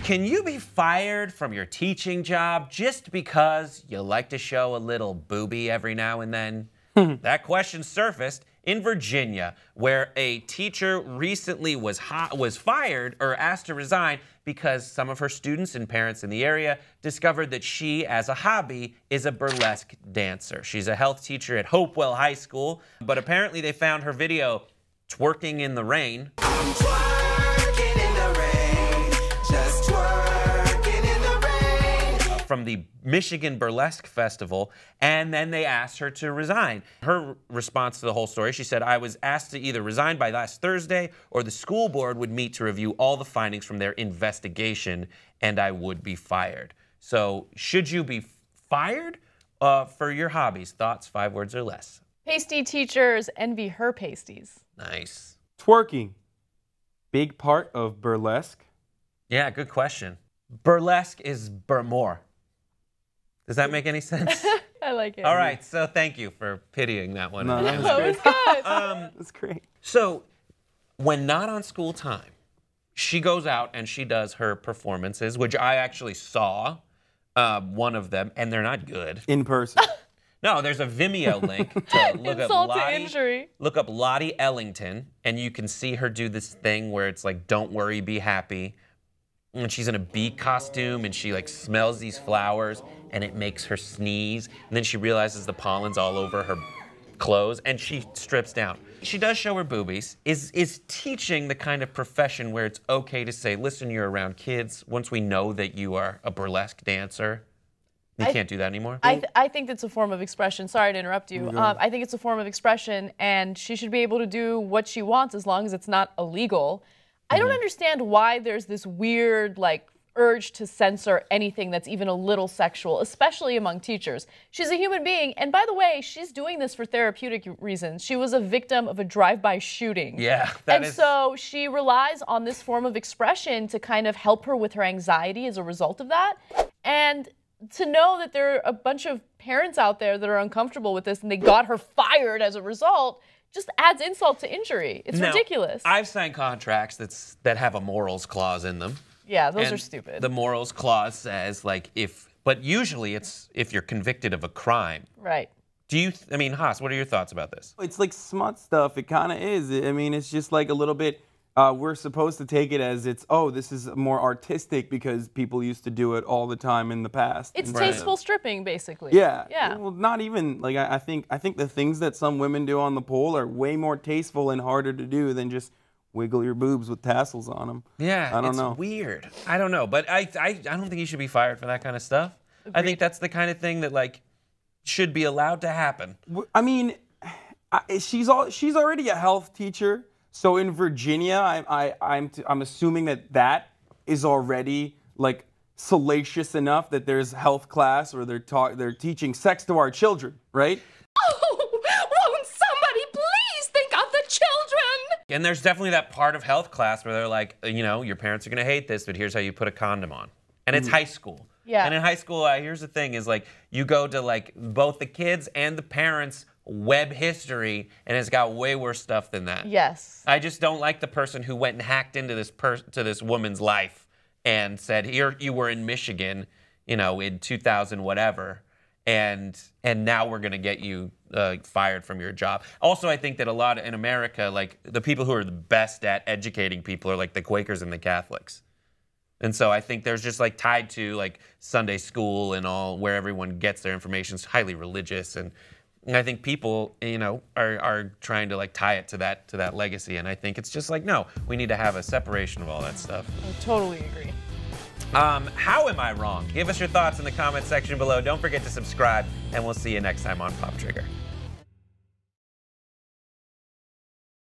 Can you be fired from your teaching job just because you like to show a little booby every now and then? That question surfaced in Virginia, where a teacher recently was fired or asked to resign because some of her students and parents in the area discovered that she, as a hobby, is a burlesque dancer. She's a health teacher at Hopewell High School, but apparently they found her video twerking in the rain. I'm twerking in the rain, just twerking in the rain. From the Michigan Burlesque Festival, and then they asked her to resign. Her response to the whole story, she said, "I was asked to either resign by last Thursday or the school board would meet to review all the findings from their investigation and I would be fired." So, should you be fired for your hobbies? Thoughts, 5 words or less. Pasty teachers envy her pasties. Nice. Twerking. Big part of burlesque. Yeah, good question. Burlesque is more. Does that make any sense? I like it. All right, so thank you for pitying that one. No, that That was good. That's great. So, when not on school time, she goes out and she does her performances, which I actually saw one of them, and they're not good. In person. No, there's a Vimeo link to look Insult up to Lottie. injury. Look up Lottie Ellington, and you can see her do this thing where it's like, "Don't worry, be happy." And she's in a bee costume, and she like smells these flowers, and it makes her sneeze. And then she realizes the pollen's all over her clothes, and she strips down. She does show her boobies. Is teaching the kind of profession where it's okay to say, "Listen, you're around kids. Once we know that you are a burlesque dancer, you can't do that anymore"? I think it's a form of expression. Sorry to interrupt you. I think it's a form of expression, and she should be able to do what she wants as long as it's not illegal. I don't understand why there's this weird, like, urge to censor anything that's even a little sexual, especially among teachers. She's a human being, and by the way, she's doing this for therapeutic reasons. She was a victim of a drive-by shooting. Yeah, so she relies on this form of expression to kind of help her with her anxiety as a result of that. And to know that there are a bunch of parents out there that are uncomfortable with this and they got her fired as a result just adds insult to injury. It's ridiculous. I've signed contracts that have a morals clause in them. Yeah, those And are stupid. The morals clause says, like, but usually it's if you're convicted of a crime. Right. I mean, Haas, what are your thoughts about this? It's like smut stuff. It kind of is. I mean, it's just like a little bit, we're supposed to take it as this is more artistic because people used to do it all the time in the past. It's tasteful stripping, basically. Yeah. Yeah. Well, not even, like, I think the things that some women do on the pole are way more tasteful and harder to do than just wiggle your boobs with tassels on them. Yeah, I don't know. It's weird. I don't know, but I don't think you should be fired for that kind of stuff. Agreed. I think that's the kind of thing that, like, should be allowed to happen. I mean, she's already a health teacher. So in Virginia, I'm assuming that is already like salacious enough that there's health class or they're teaching sex to our children, right? Oh, won't somebody please think of the children? And there's definitely that part of health class where they're like, your parents are gonna hate this, but here's how you put a condom on. And it's high school. Yeah. And in high school, here's the thing: is like you go to like both the kids and the parents' web history, and it's got way worse stuff than that. Yes. I just don't like the person who went and hacked into this woman's life and said, "Here you were in Michigan, in 2000 whatever, and now we're gonna get you fired from your job." Also, I think that a lot in America, like the people who are the best at educating people are like the Quakers and the Catholics. And so I think there's just like tied to like Sunday school and all where everyone gets their information is highly religious, and I think people are trying to like tie it to that legacy, and I think it's just like, no, we need to have a separation of all that stuff. I totally agree. How am I wrong? Give us your thoughts in the comment section below. Don't forget to subscribe, and we'll see you next time on Pop Trigger.